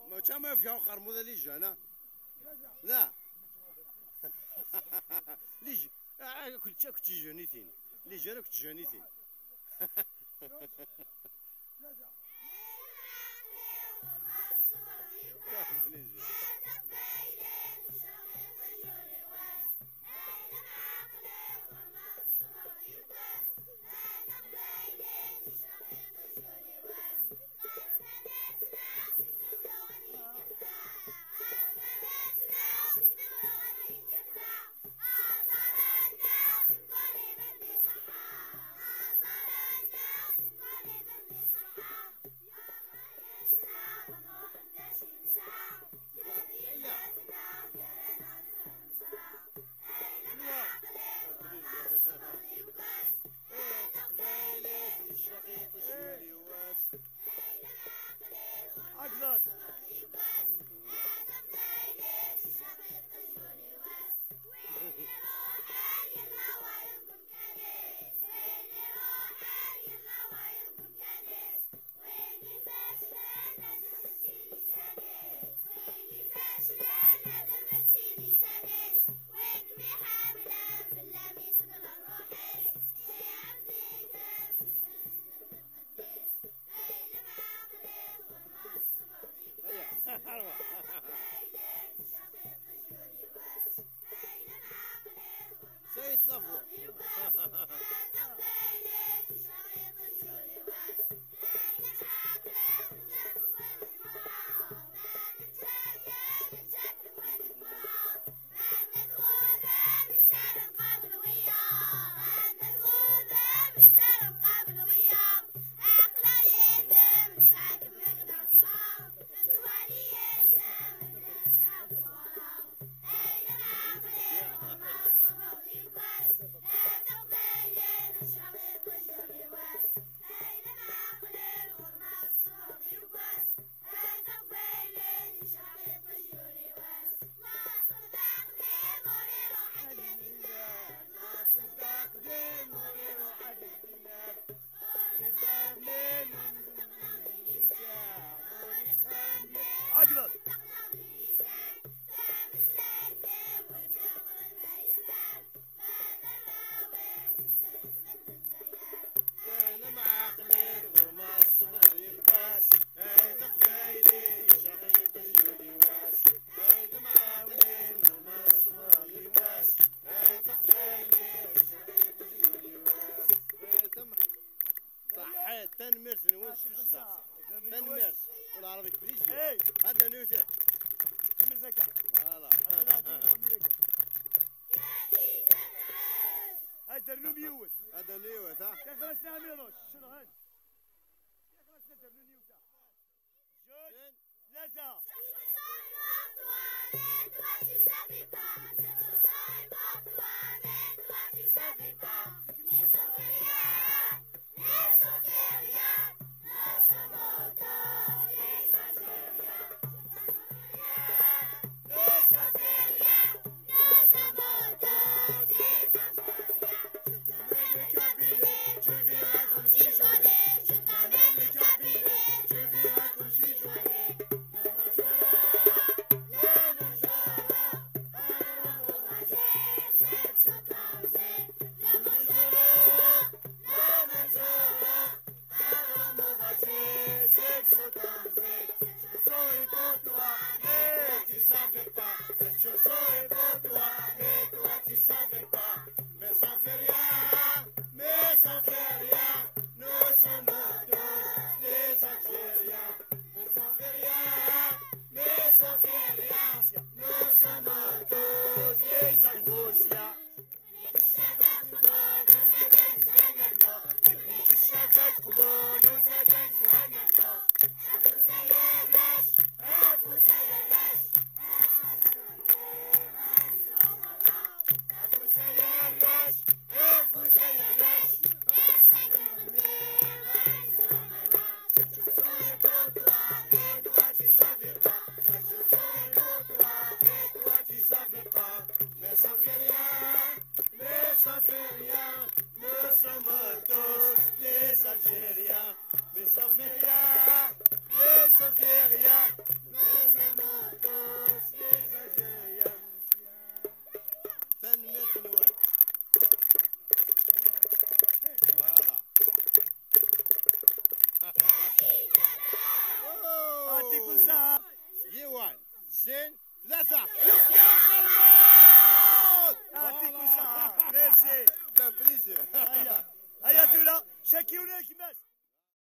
ما كان ما يفقعوا قرمو ذا ليجي انا لا ليجي كنت جانيتين ليجي انا كنت جانيتين أقلص سيتصفوا أقلص أنا معقلين وما الصبر يلبس هيدا قبايلي شقيق الجولي واس هيدا معاونين وما الصبر يلبس هيدا قبايلي شقيق الجولي واس هيدا صحيت تنمرس نوش تشزع تنمرس والعربي كبريجي هذا نوثة مزكا فوالا هذا النوبيوت هذا نيوت ها كيف نستعملوش شنو هاد كيف نستعملو نيوت جوج ثلاثة Algériens, mes Algériens, mes tous Algériens, لازم tous les Algériens. تنمير بنوان. فوالا. أعطيكم ساعة. يوان سين ثلاثة. أعطيكم ساعة. ميرسي. هيا هيا دولا شكيونا كيماس.